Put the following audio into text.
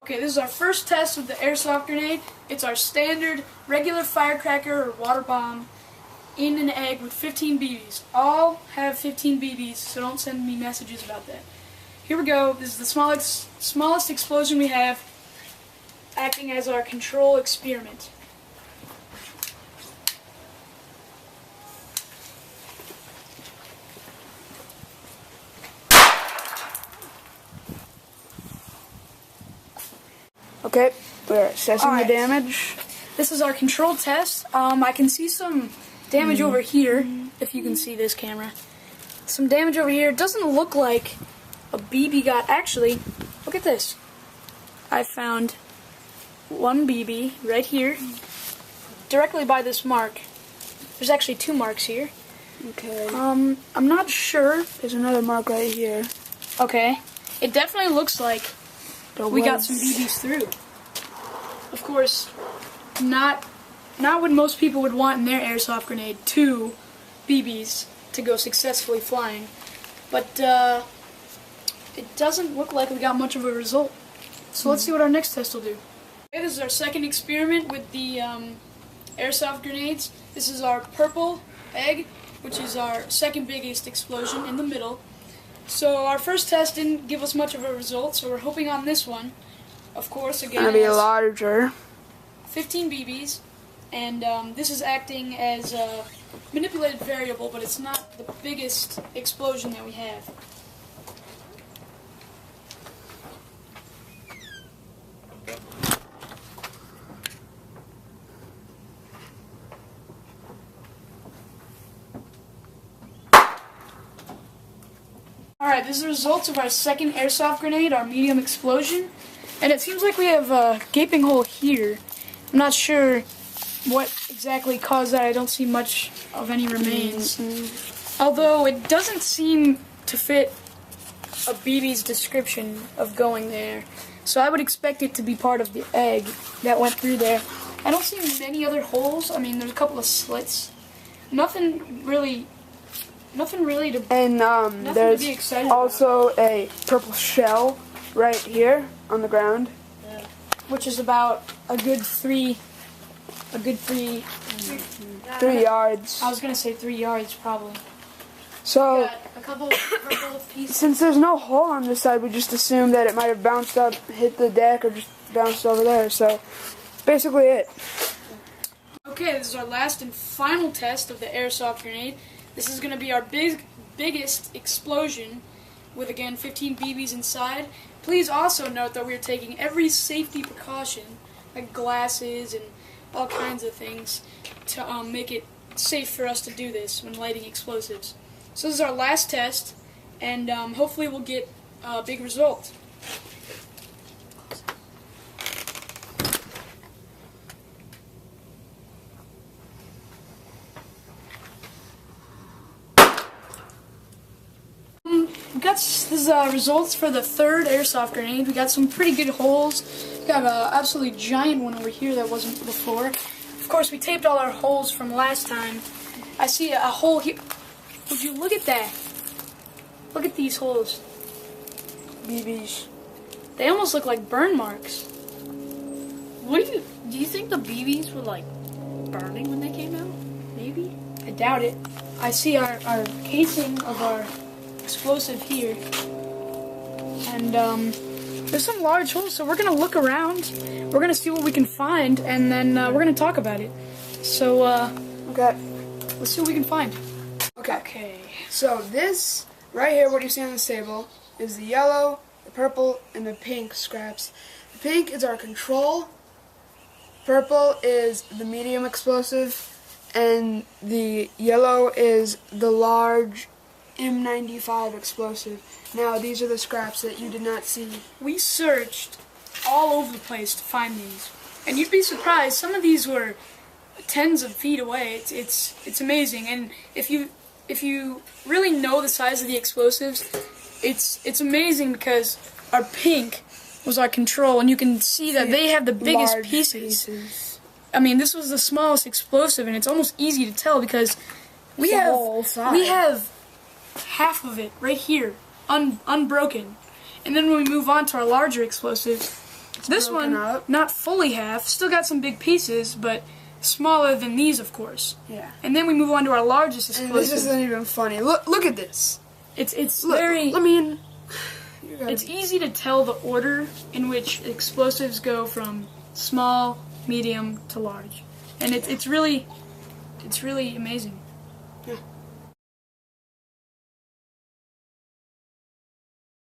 Okay, this is our first test of the airsoft grenade. It's our standard regular firecracker or water bomb in an egg with 15 BBs. All have 15 BBs, so don't send me messages about that. Here we go. This is the smallest explosion we have, acting as our control experiment. Okay, we're assessing the damage. This is our control test. I can see some damage over here, if you can see this camera. Some damage over here. It doesn't look like a BB got... Actually, look at this. I found one BB right here, directly by this mark. There's actually two marks here. Okay. I'm not sure. There's another mark right here. Okay. It definitely looks like we got some BBs through. Of course, not what most people would want in their airsoft grenade, 2 BBs to go successfully flying. But it doesn't look like we got much of a result. So let's see what our next test will do. Okay, this is our second experiment with the airsoft grenades. This is our purple egg, which is our second biggest explosion in the middle. So our first test didn't give us much of a result, so we're hoping on this one. Of course, again, gonna be larger. 15 BBs, and this is acting as a manipulated variable, but it's not the biggest explosion that we have. Alright, this is the results of our second airsoft grenade, our medium explosion. And it seems like we have a gaping hole here. I'm not sure what exactly caused that. I don't see much of any remains. Although it doesn't seem to fit a BB's description of going there. So I would expect it to be part of the egg that went through there. I don't see many other holes. I mean, there's a couple of slits. Nothing really to... And there's also a purple shell right here on the ground, which is about a good three yards. I was gonna say 3 yards probably. So a couple purple pieces. Since there's no hole on this side, we just assumed that it might have bounced up, hit the deck, or just bounced over there. So basically it. Okay, this is our last and final test of the airsoft grenade. This is gonna be our biggest explosion with, again, 15 BBs inside. Please also note that we are taking every safety precaution, like glasses and all kinds of things, to make it safe for us to do this when lighting explosives. So this is our last test, and hopefully we'll get a big result. This is results for the third airsoft grenade. We got some pretty good holes. We got an absolutely giant one over here that wasn't before. Of course, we taped all our holes from last time. I see a hole here. Would you look at that? Look at these holes. BBs. They almost look like burn marks. What do you think the BBs were like burning when they came out? Maybe? I doubt it. I see our casing of our explosive here, and there's some large holes, so we're gonna look around, we're gonna see what we can find, and then we're gonna talk about it. So okay, let's see what we can find. Okay, so this right here, what you see on this table, is the yellow, the purple, and the pink scraps. The pink is our control, purple is the medium explosive, and the yellow is the large M95 explosive. Now, these are the scraps that you did not see. We searched all over the place to find these, and you'd be surprised. Some of these were tens of feet away. It's amazing, and if you really know the size of the explosives, it's amazing because our pink was our control, and you can see that they have the biggest pieces. I mean, this was the smallest explosive, and it's almost easy to tell because we have half of it right here, unbroken. And then when we move on to our larger explosives, This broken one, up. not fully half, still got some big pieces, but smaller than these, of course. Yeah. And then we move on to our largest And explosive. this isn't even funny. Look at this. It's Look, very. I mean, It's easy to tell the order in which explosives go from small, medium to large, and it's really amazing. Yeah.